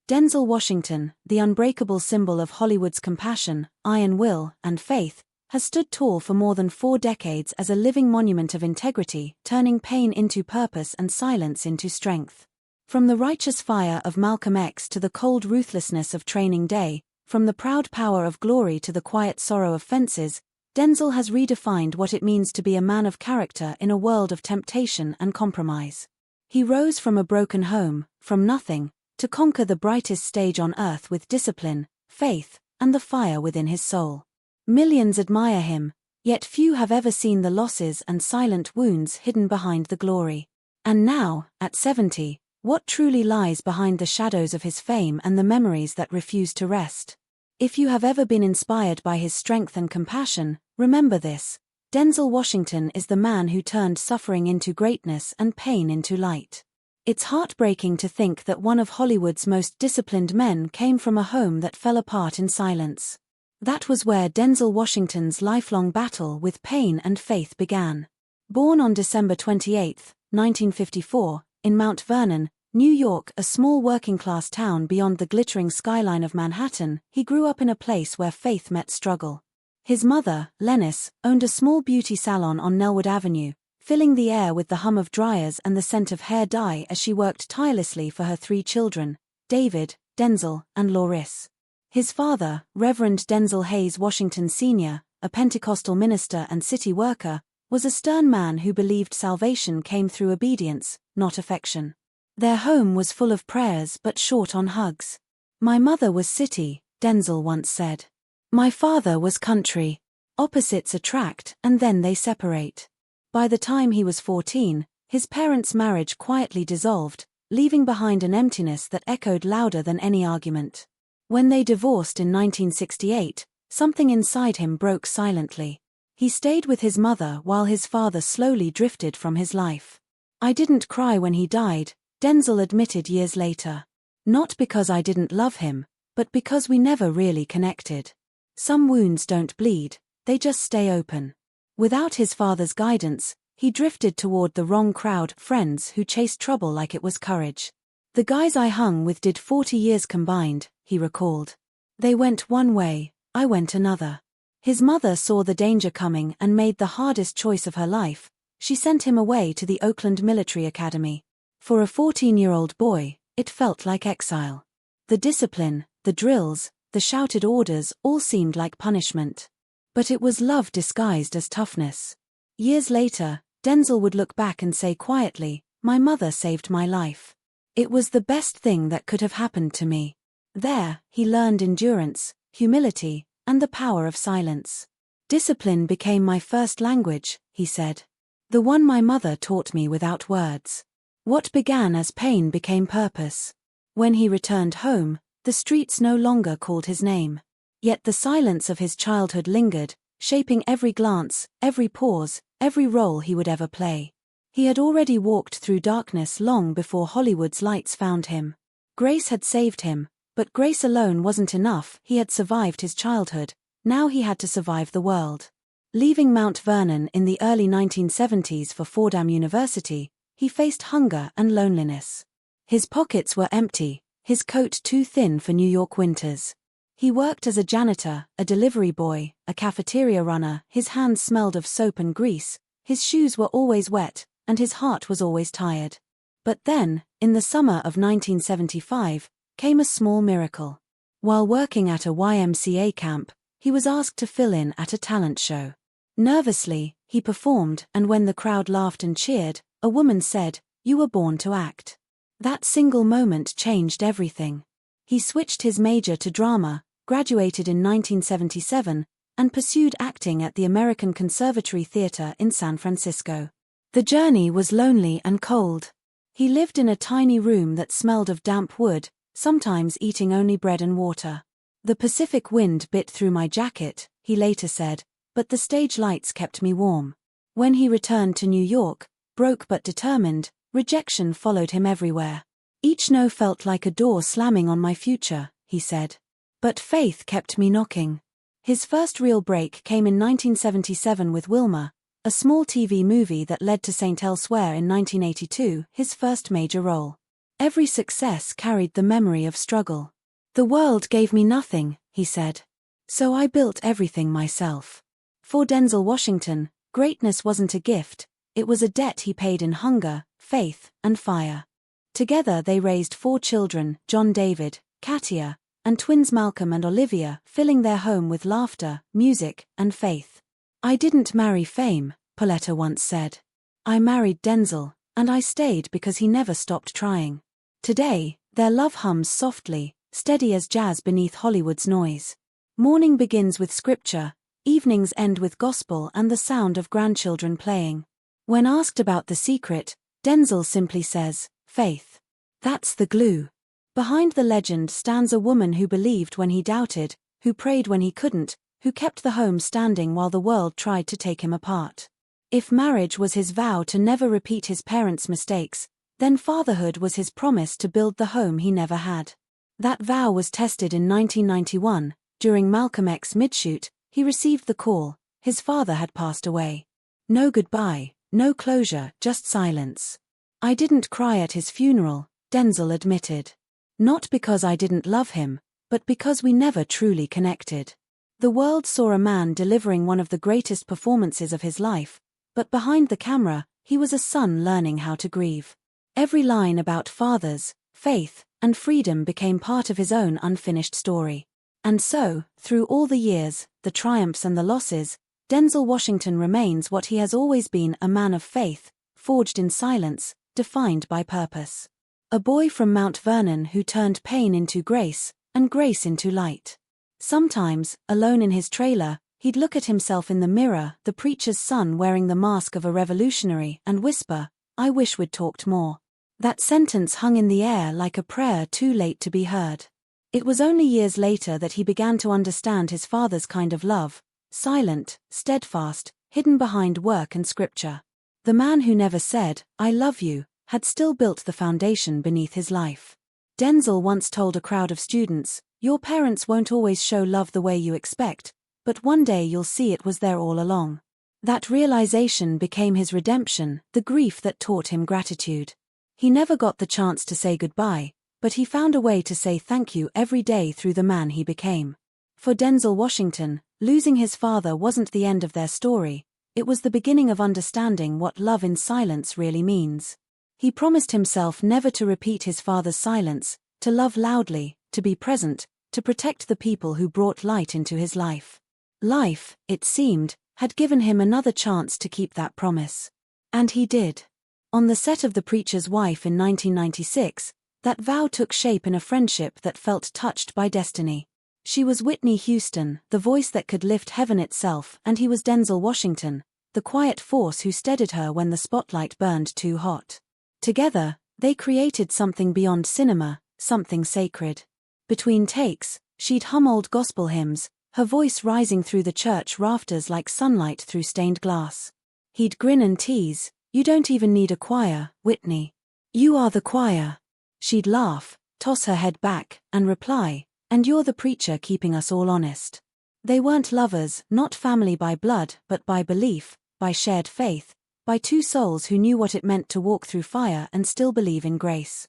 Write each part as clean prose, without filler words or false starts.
Denzel Washington, the unbreakable symbol of Hollywood's compassion, iron will, and faith, has stood tall for more than 4 decades as a living monument of integrity, turning pain into purpose and silence into strength. From the righteous fire of Malcolm X to the cold ruthlessness of Training Day, from the proud power of Glory to the quiet sorrow of Fences, Denzel has redefined what it means to be a man of character in a world of temptation and compromise. He rose from a broken home, from nothing, to conquer the brightest stage on earth with discipline, faith, and the fire within his soul. Millions admire him, yet few have ever seen the losses and silent wounds hidden behind the glory. And now, at 70, what truly lies behind the shadows of his fame and the memories that refuse to rest? If you have ever been inspired by his strength and compassion, remember this: Denzel Washington is the man who turned suffering into greatness and pain into light. It's heartbreaking to think that one of Hollywood's most disciplined men came from a home that fell apart in silence. That was where Denzel Washington's lifelong battle with pain and faith began. Born on December 28, 1954, in Mount Vernon, New York, a small working-class town beyond the glittering skyline of Manhattan, he grew up in a place where faith met struggle. His mother, Lennis, owned a small beauty salon on Nelwood Avenue, filling the air with the hum of dryers and the scent of hair dye as she worked tirelessly for her 3 children, David, Denzel, and Loris. His father, Reverend Denzel Hayes Washington Sr., a Pentecostal minister and city worker, was a stern man who believed salvation came through obedience, not affection. Their home was full of prayers but short on hugs. "My mother was city," Denzel once said. "My father was country. Opposites attract and then they separate." By the time he was 14, his parents' marriage quietly dissolved, leaving behind an emptiness that echoed louder than any argument. When they divorced in 1968, something inside him broke silently. He stayed with his mother while his father slowly drifted from his life. "I didn't cry when he died," Denzel admitted years later. "Not because I didn't love him, but because we never really connected. Some wounds don't bleed, they just stay open." Without his father's guidance, he drifted toward the wrong crowd, friends who chased trouble like it was courage. "The guys I hung with did 40 years combined," he recalled. "They went one way, I went another." His mother saw the danger coming and made the hardest choice of her life. She sent him away to the Oakland Military Academy. For a 14-year-old boy, it felt like exile. The discipline, the drills, the shouted orders all seemed like punishment. But it was love disguised as toughness. Years later, Denzel would look back and say quietly, "My mother saved my life. It was the best thing that could have happened to me." There, he learned endurance, humility, and the power of silence. "Discipline became my first language," he said. "The one my mother taught me without words." What began as pain became purpose. When he returned home, the streets no longer called his name. Yet the silence of his childhood lingered, shaping every glance, every pause, every role he would ever play. He had already walked through darkness long before Hollywood's lights found him. Grace had saved him, but grace alone wasn't enough. He had survived his childhood, now he had to survive the world. Leaving Mount Vernon in the early 1970s for Fordham University, he faced hunger and loneliness. His pockets were empty, his coat too thin for New York winters. He worked as a janitor, a delivery boy, a cafeteria runner. His hands smelled of soap and grease, his shoes were always wet, and his heart was always tired. But then, in the summer of 1975, came a small miracle. While working at a YMCA camp, he was asked to fill in at a talent show. Nervously, he performed, and when the crowd laughed and cheered, a woman said, "You were born to act." That single moment changed everything. He switched his major to drama, graduated in 1977, and pursued acting at the American Conservatory Theater in San Francisco. The journey was lonely and cold. He lived in a tiny room that smelled of damp wood, sometimes eating only bread and water. "The Pacific wind bit through my jacket," he later said, "but the stage lights kept me warm." When he returned to New York, broke but determined, rejection followed him everywhere. "Each no felt like a door slamming on my future," he said. "But faith kept me knocking." His first real break came in 1977 with Wilma, a small TV movie that led to St. Elsewhere in 1982, his first major role. Every success carried the memory of struggle. "The world gave me nothing," he said. "So I built everything myself." For Denzel Washington, greatness wasn't a gift, it was a debt he paid in hunger, faith, and fire. Together they raised 4 children, John David, Katia, and twins Malcolm and Olivia, filling their home with laughter, music, and faith. "I didn't marry fame," Pauletta once said. "I married Denzel, and I stayed because he never stopped trying." Today, their love hums softly, steady as jazz beneath Hollywood's noise. Morning begins with scripture, evenings end with gospel and the sound of grandchildren playing. When asked about the secret, Denzel simply says, "Faith. That's the glue." Behind the legend stands a woman who believed when he doubted, who prayed when he couldn't, who kept the home standing while the world tried to take him apart. If marriage was his vow to never repeat his parents' mistakes, then fatherhood was his promise to build the home he never had. That vow was tested in 1991. During Malcolm X's midshoot, he received the call. His father had passed away. No goodbye, no closure, just silence. "I didn't cry at his funeral," Denzel admitted. "Not because I didn't love him, but because we never truly connected." The world saw a man delivering one of the greatest performances of his life, but behind the camera, he was a son learning how to grieve. Every line about fathers, faith, and freedom became part of his own unfinished story. And so, through all the years, the triumphs and the losses, Denzel Washington remains what he has always been, a man of faith, forged in silence, defined by purpose. A boy from Mount Vernon who turned pain into grace, and grace into light. Sometimes, alone in his trailer, he'd look at himself in the mirror, the preacher's son wearing the mask of a revolutionary, and whisper, "I wish we'd talked more." That sentence hung in the air like a prayer too late to be heard. It was only years later that he began to understand his father's kind of love, silent, steadfast, hidden behind work and scripture. The man who never said, "I love you," had still built the foundation beneath his life. Denzel once told a crowd of students, "Your parents won't always show love the way you expect, but one day you'll see it was there all along." That realization became his redemption, the grief that taught him gratitude. He never got the chance to say goodbye, but he found a way to say thank you every day through the man he became. For Denzel Washington, losing his father wasn't the end of their story, it was the beginning of understanding what love in silence really means. He promised himself never to repeat his father's silence, to love loudly, to be present, to protect the people who brought light into his life. Life, it seemed, had given him another chance to keep that promise. And he did. On the set of The Preacher's Wife in 1996, that vow took shape in a friendship that felt touched by destiny. She was Whitney Houston, the voice that could lift heaven itself, and he was Denzel Washington, the quiet force who steadied her when the spotlight burned too hot. Together, they created something beyond cinema, something sacred. Between takes, she'd hum old gospel hymns, her voice rising through the church rafters like sunlight through stained glass. He'd grin and tease, "You don't even need a choir, Whitney. You are the choir." She'd laugh, toss her head back, and reply, "And you're the preacher keeping us all honest." They weren't lovers, not family by blood, but by belief, by shared faith, by two souls who knew what it meant to walk through fire and still believe in grace.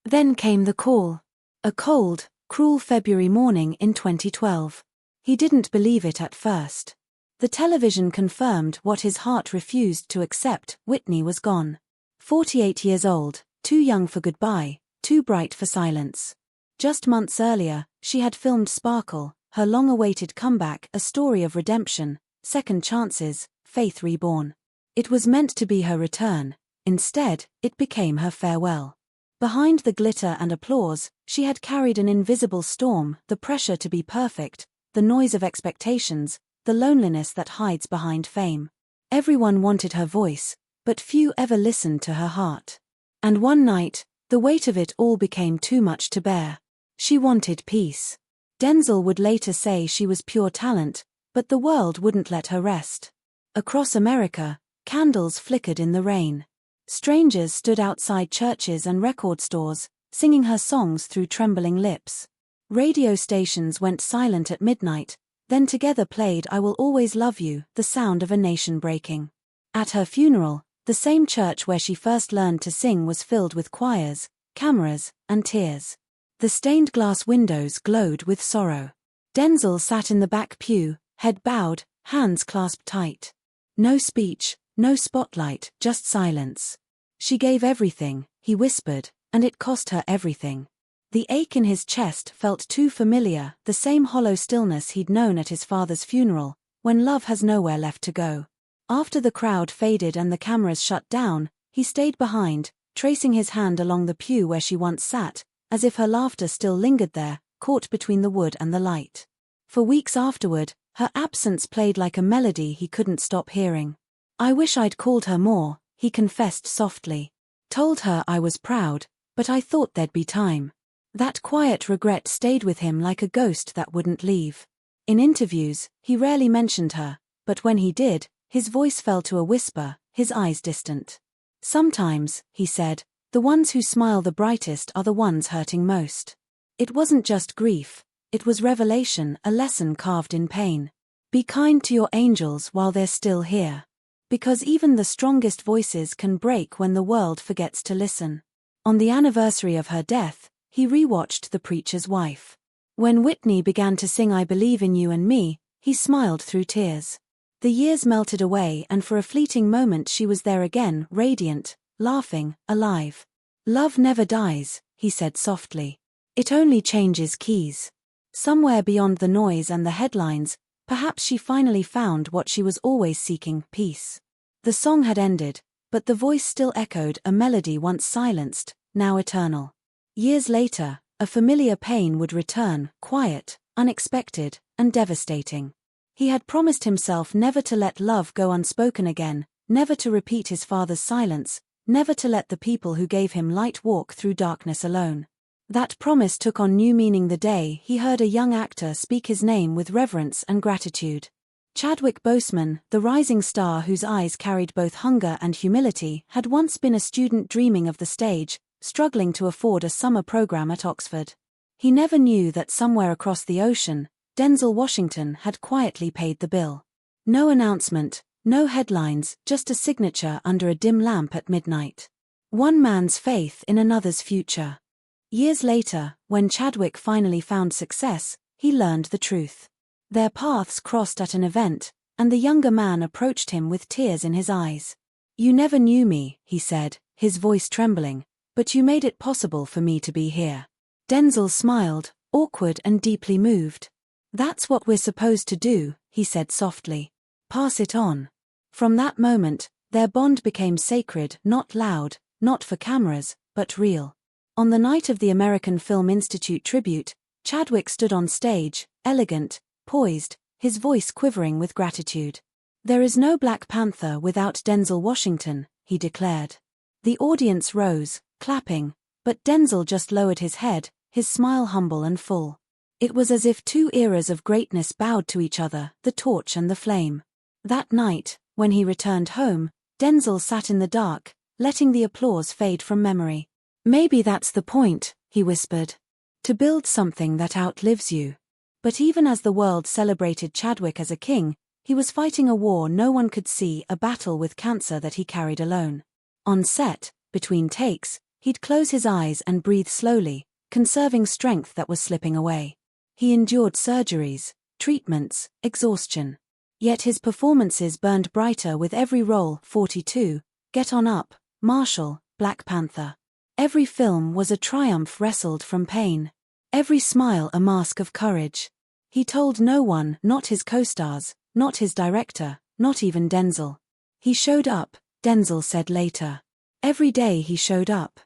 Then came the call. A cold, cruel February morning in 2012. He didn't believe it at first. The television confirmed what his heart refused to accept: Whitney was gone. 48 years old, too young for goodbye, too bright for silence. Just months earlier, she had filmed Sparkle, her long-awaited comeback, a story of redemption, second chances, faith reborn. It was meant to be her return. Instead, it became her farewell. Behind the glitter and applause, she had carried an invisible storm, the pressure to be perfect, the noise of expectations, the loneliness that hides behind fame. Everyone wanted her voice, but few ever listened to her heart. And one night, the weight of it all became too much to bear. She wanted peace. Denzel would later say she was pure talent, but the world wouldn't let her rest. Across America, candles flickered in the rain. Strangers stood outside churches and record stores, singing her songs through trembling lips. Radio stations went silent at midnight, then together played "I Will Always Love You," the sound of a nation breaking. At her funeral, the same church where she first learned to sing was filled with choirs, cameras, and tears. The stained glass windows glowed with sorrow. Denzel sat in the back pew, head bowed, hands clasped tight. No speech, no spotlight, just silence. "She gave everything," he whispered, "and it cost her everything." The ache in his chest felt too familiar, the same hollow stillness he'd known at his father's funeral, when love has nowhere left to go. After the crowd faded and the cameras shut down, he stayed behind, tracing his hand along the pew where she once sat, as if her laughter still lingered there, caught between the wood and the light. For weeks afterward, her absence played like a melody he couldn't stop hearing. "I wish I'd called her more," he confessed softly. "Told her I was proud, but I thought there'd be time." That quiet regret stayed with him like a ghost that wouldn't leave. In interviews, he rarely mentioned her, but when he did, his voice fell to a whisper, his eyes distant. "Sometimes," he said, "the ones who smile the brightest are the ones hurting most." It wasn't just grief, it was revelation, a lesson carved in pain. Be kind to your angels while they're still here. Because even the strongest voices can break when the world forgets to listen. On the anniversary of her death, he rewatched The Preacher's Wife. When Whitney began to sing "I Believe in You and Me," he smiled through tears. The years melted away and for a fleeting moment she was there again, radiant, laughing, alive. "Love never dies," he said softly. "It only changes keys." Somewhere beyond the noise and the headlines, perhaps she finally found what she was always seeking, peace. The song had ended, but the voice still echoed, a melody once silenced, now eternal. Years later, a familiar pain would return, quiet, unexpected, and devastating. He had promised himself never to let love go unspoken again, never to repeat his father's silence, never to let the people who gave him light walk through darkness alone. That promise took on new meaning the day he heard a young actor speak his name with reverence and gratitude. Chadwick Boseman, the rising star whose eyes carried both hunger and humility, had once been a student dreaming of the stage, struggling to afford a summer program at Oxford. He never knew that somewhere across the ocean, Denzel Washington had quietly paid the bill. No announcement, no headlines, just a signature under a dim lamp at midnight. One man's faith in another's future. Years later, when Chadwick finally found success, he learned the truth. Their paths crossed at an event, and the younger man approached him with tears in his eyes. "You never knew me," he said, his voice trembling, "but you made it possible for me to be here." Denzel smiled, awkward and deeply moved. "That's what we're supposed to do," he said softly. "Pass it on." From that moment, their bond became sacred, not loud, not for cameras, but real. On the night of the American Film Institute tribute, Chadwick stood on stage, elegant, poised, his voice quivering with gratitude. "There is no Black Panther without Denzel Washington," he declared. The audience rose, clapping, but Denzel just lowered his head, his smile humble and full. It was as if two eras of greatness bowed to each other, the torch and the flame. That night, when he returned home, Denzel sat in the dark, letting the applause fade from memory. "Maybe that's the point," he whispered. "To build something that outlives you." But even as the world celebrated Chadwick as a king, he was fighting a war no one could see, a battle with cancer that he carried alone. On set, between takes, he'd close his eyes and breathe slowly, conserving strength that was slipping away. He endured surgeries, treatments, exhaustion. Yet his performances burned brighter with every role. 42, Get On Up, Marshall, Black Panther. Every film was a triumph wrestled from pain. Every smile a mask of courage. He told no one, not his co-stars, not his director, not even Denzel. He showed up, Denzel said later. Every day he showed up.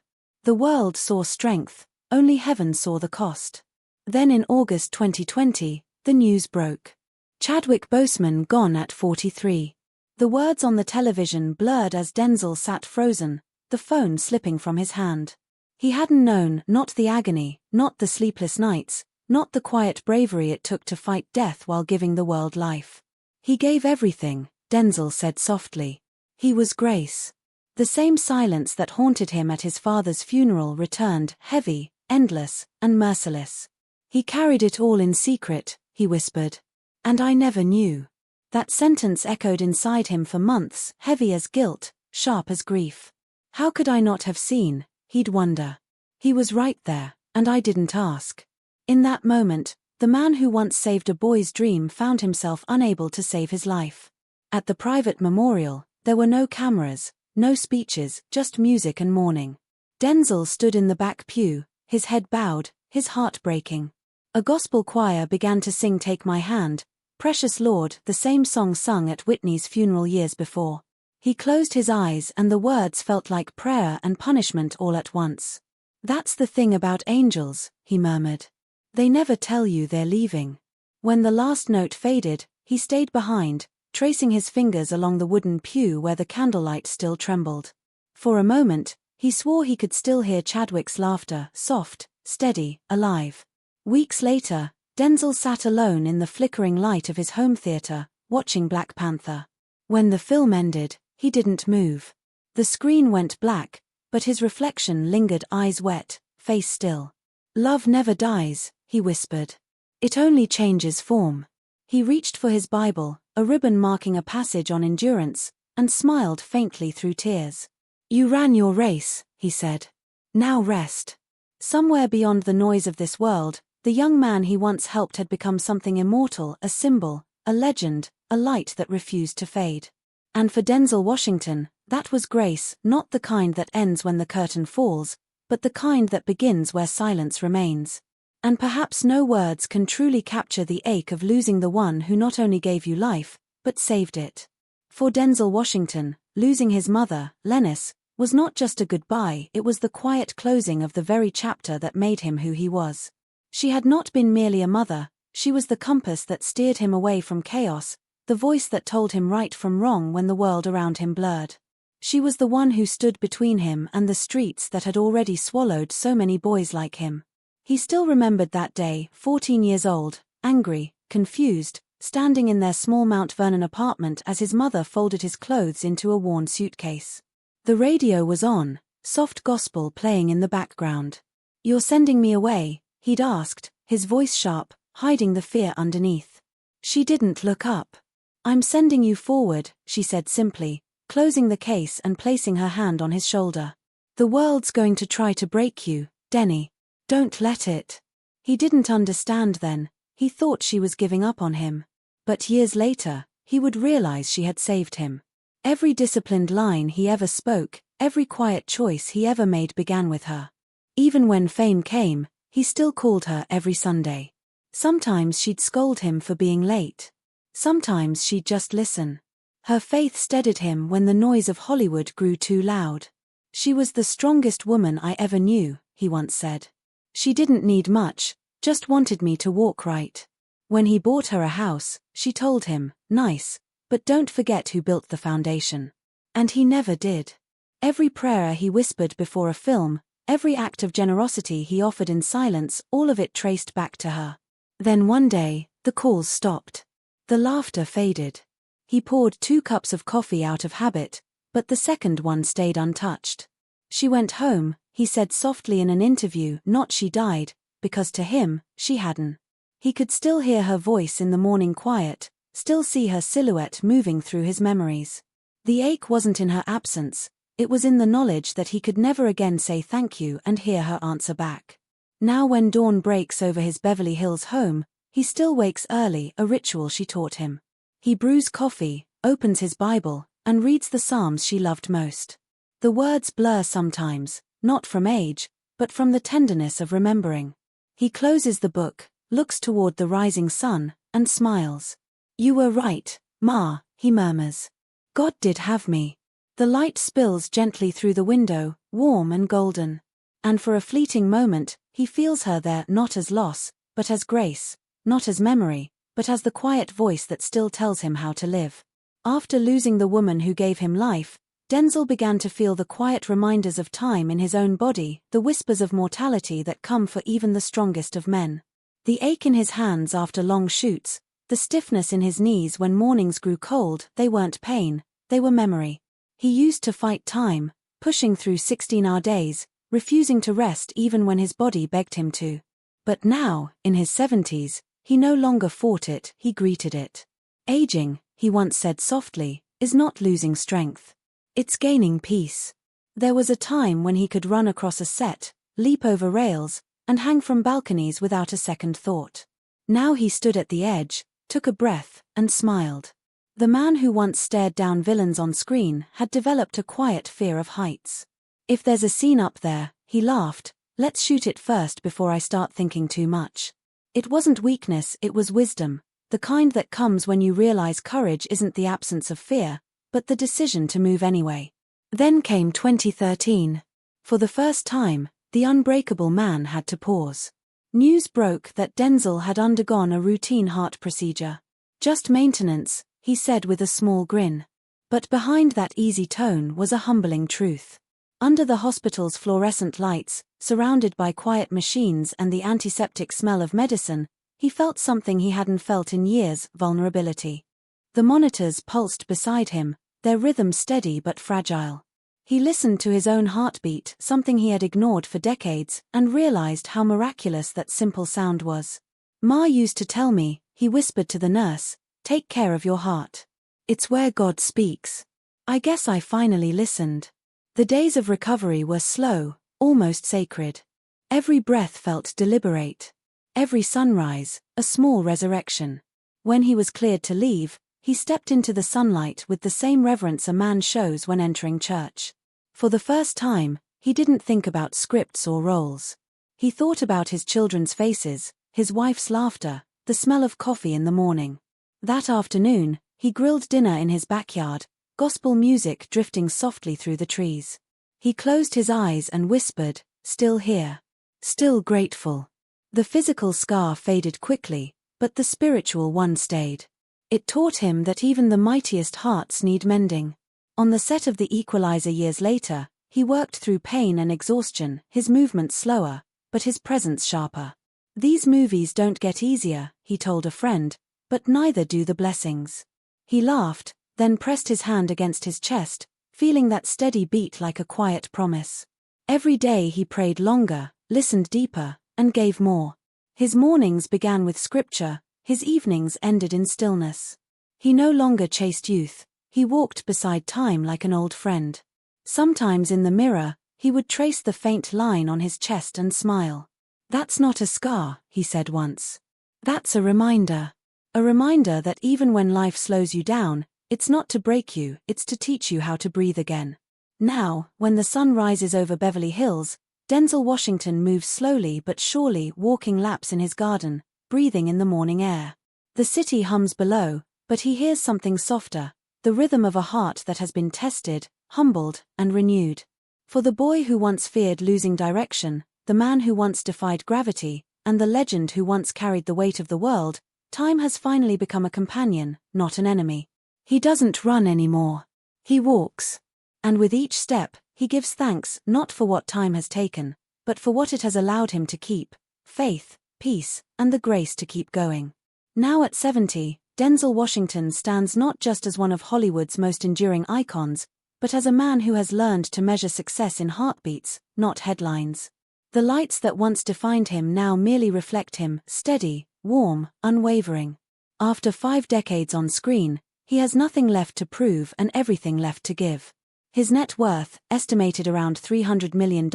The world saw strength, only heaven saw the cost. Then in August 2020, the news broke. Chadwick Boseman gone at 43. The words on the television blurred as Denzel sat frozen, the phone slipping from his hand. He hadn't known, not the agony, not the sleepless nights, not the quiet bravery it took to fight death while giving the world life. He gave everything, Denzel said softly. He was grace. The same silence that haunted him at his father's funeral returned, heavy, endless, and merciless. "He carried it all in secret," he whispered. "And I never knew." That sentence echoed inside him for months, heavy as guilt, sharp as grief. How could I not have seen, he'd wonder. He was right there, and I didn't ask. In that moment, the man who once saved a boy's dream found himself unable to save his life. At the private memorial, there were no cameras, no speeches, just music and mourning. Denzel stood in the back pew, his head bowed, his heart breaking. A gospel choir began to sing "Take My Hand, Precious Lord," the same song sung at Whitney's funeral years before. He closed his eyes and the words felt like prayer and punishment all at once. "That's the thing about angels," he murmured. "They never tell you they're leaving." When the last note faded, he stayed behind, tracing his fingers along the wooden pew where the candlelight still trembled. For a moment, he swore he could still hear Chadwick's laughter, soft, steady, alive. Weeks later, Denzel sat alone in the flickering light of his home theater, watching Black Panther. When the film ended, he didn't move. The screen went black, but his reflection lingered, eyes wet, face still. "Love never dies," he whispered. "It only changes form." He reached for his Bible, a ribbon marking a passage on endurance, and smiled faintly through tears. "You ran your race," he said. "Now rest." Somewhere beyond the noise of this world, the young man he once helped had become something immortal, a symbol, a legend, a light that refused to fade. And for Denzel Washington, that was grace, not the kind that ends when the curtain falls, but the kind that begins where silence remains. And perhaps no words can truly capture the ache of losing the one who not only gave you life, but saved it. For Denzel Washington, losing his mother, Lennis, was not just a goodbye, it was the quiet closing of the very chapter that made him who he was. She had not been merely a mother, she was the compass that steered him away from chaos, the voice that told him right from wrong when the world around him blurred. She was the one who stood between him and the streets that had already swallowed so many boys like him. He still remembered that day, 14 years old, angry, confused, standing in their small Mount Vernon apartment as his mother folded his clothes into a worn suitcase. The radio was on, soft gospel playing in the background. "You're sending me away?" he'd asked, his voice sharp, hiding the fear underneath. She didn't look up. "I'm sending you forward," she said simply, closing the case and placing her hand on his shoulder. "The world's going to try to break you, Denny. Don't let it." He didn't understand then, he thought she was giving up on him. But years later, he would realize she had saved him. Every disciplined line he ever spoke, every quiet choice he ever made began with her. Even when fame came, he still called her every Sunday. Sometimes she'd scold him for being late. Sometimes she'd just listen. Her faith steadied him when the noise of Hollywood grew too loud. "She was the strongest woman I ever knew," he once said. "She didn't need much, just wanted me to walk right." When he bought her a house, she told him, "Nice, but don't forget who built the foundation." And he never did. Every prayer he whispered before a film, every act of generosity he offered in silence, all of it traced back to her. Then one day, the calls stopped. The laughter faded. He poured 2 cups of coffee out of habit, but the second one stayed untouched. "She went home," he said softly in an interview, "not she died, because to him, she hadn't." He could still hear her voice in the morning quiet, still see her silhouette moving through his memories. The ache wasn't in her absence, it was in the knowledge that he could never again say thank you and hear her answer back. Now when dawn breaks over his Beverly Hills home, he still wakes early, a ritual she taught him. He brews coffee, opens his Bible, and reads the Psalms she loved most. The words blur sometimes, not from age, but from the tenderness of remembering. He closes the book, looks toward the rising sun, and smiles. "You were right, Ma," he murmurs. "God did have me." The light spills gently through the window, warm and golden. And for a fleeting moment, he feels her there not as loss, but as grace, not as memory, but as the quiet voice that still tells him how to live. After losing the woman who gave him life, Denzel began to feel the quiet reminders of time in his own body, the whispers of mortality that come for even the strongest of men. The ache in his hands after long shoots, the stiffness in his knees when mornings grew cold, they weren't pain, they were memory. He used to fight time, pushing through 16-hour days, refusing to rest even when his body begged him to. But now, in his 70s, he no longer fought it, he greeted it. "Aging," he once said softly, "is not losing strength. It's gaining peace." There was a time when he could run across a set, leap over rails, and hang from balconies without a second thought. Now he stood at the edge, took a breath, and smiled. The man who once stared down villains on screen had developed a quiet fear of heights. "If there's a scene up there," he laughed, "let's shoot it first before I start thinking too much." It wasn't weakness, it was wisdom, the kind that comes when you realize courage isn't the absence of fear, but the decision to move anyway. Then came 2013. For the first time, the unbreakable man had to pause. News broke that Denzel had undergone a routine heart procedure. "Just maintenance," he said with a small grin. But behind that easy tone was a humbling truth. Under the hospital's fluorescent lights, surrounded by quiet machines and the antiseptic smell of medicine, he felt something he hadn't felt in years: vulnerability. The monitors pulsed beside him, their rhythm steady but fragile. He listened to his own heartbeat, something he had ignored for decades, and realized how miraculous that simple sound was. "Ma used to tell me," he whispered to the nurse, "take care of your heart. It's where God speaks." I guess I finally listened. The days of recovery were slow, almost sacred. Every breath felt deliberate. Every sunrise, a small resurrection. When he was cleared to leave, he stepped into the sunlight with the same reverence a man shows when entering church. For the first time, he didn't think about scripts or roles. He thought about his children's faces, his wife's laughter, the smell of coffee in the morning. That afternoon, he grilled dinner in his backyard, gospel music drifting softly through the trees. He closed his eyes and whispered, "Still here. Still grateful." The physical scar faded quickly, but the spiritual one stayed. It taught him that even the mightiest hearts need mending. On the set of The Equalizer years later, he worked through pain and exhaustion, his movements slower, but his presence sharper. "These movies don't get easier," he told a friend, "but neither do the blessings." He laughed, then pressed his hand against his chest, feeling that steady beat like a quiet promise. Every day he prayed longer, listened deeper, and gave more. His mornings began with scripture, his evenings ended in stillness. He no longer chased youth, he walked beside time like an old friend. Sometimes in the mirror, he would trace the faint line on his chest and smile. "That's not a scar," he said once. "That's a reminder. A reminder that even when life slows you down, it's not to break you, it's to teach you how to breathe again." Now, when the sun rises over Beverly Hills, Denzel Washington moves slowly but surely, walking laps in his garden, breathing in the morning air. The city hums below, but he hears something softer, the rhythm of a heart that has been tested, humbled, and renewed. For the boy who once feared losing direction, the man who once defied gravity, and the legend who once carried the weight of the world, time has finally become a companion, not an enemy. He doesn't run anymore. He walks. And with each step, he gives thanks not for what time has taken, but for what it has allowed him to keep: faith, peace, and the grace to keep going. Now at 70, Denzel Washington stands not just as one of Hollywood's most enduring icons, but as a man who has learned to measure success in heartbeats, not headlines. The lights that once defined him now merely reflect him, steady, warm, unwavering. After 5 decades on screen, he has nothing left to prove and everything left to give. His net worth, estimated around $300 million,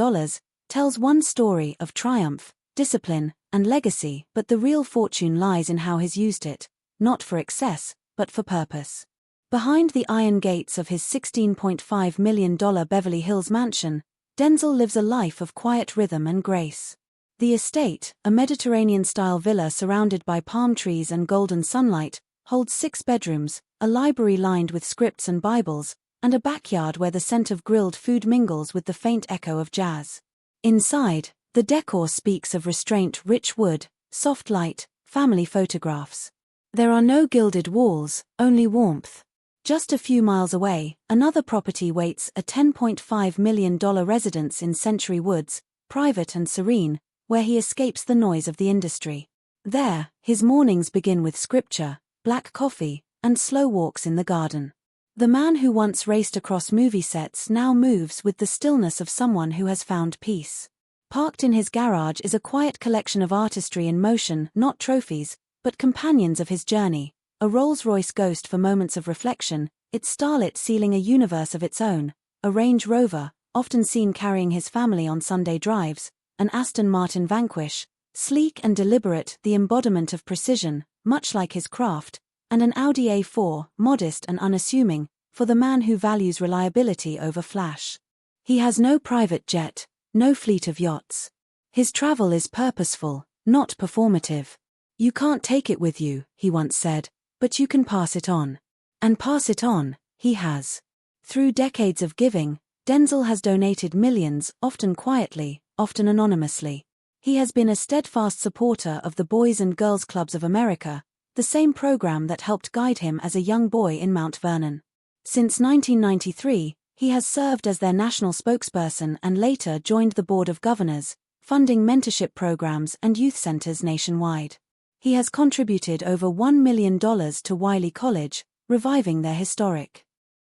tells one story of triumph, discipline, and legacy, but the real fortune lies in how he's used it, not for excess, but for purpose. Behind the iron gates of his $16.5 million Beverly Hills mansion, Denzel lives a life of quiet rhythm and grace. The estate, a Mediterranean-style villa surrounded by palm trees and golden sunlight, holds 6 bedrooms, a library lined with scripts and Bibles, and a backyard where the scent of grilled food mingles with the faint echo of jazz. Inside, the decor speaks of restraint: rich wood, soft light, family photographs. There are no gilded walls, only warmth. Just a few miles away, another property waits, a $10.5 million residence in Century Woods, private and serene, where he escapes the noise of the industry. There, his mornings begin with scripture, black coffee, and slow walks in the garden. The man who once raced across movie sets now moves with the stillness of someone who has found peace. Parked in his garage is a quiet collection of artistry in motion, not trophies, but companions of his journey, a Rolls-Royce Ghost for moments of reflection, its starlit sealing a universe of its own, a Range Rover, often seen carrying his family on Sunday drives, an Aston Martin Vanquish, sleek and deliberate, the embodiment of precision, much like his craft, and an Audi A4, modest and unassuming, for the man who values reliability over flash. He has no private jet, no fleet of yachts. His travel is purposeful, not performative. You can't take it with you, he once said, but you can pass it on. And pass it on, he has. Through decades of giving, Denzel has donated millions, often quietly, often anonymously. He has been a steadfast supporter of the Boys and Girls Clubs of America, the same program that helped guide him as a young boy in Mount Vernon. Since 1993, he has served as their national spokesperson and later joined the Board of Governors, funding mentorship programs and youth centers nationwide. He has contributed over $1 million to Wiley College, reviving their historic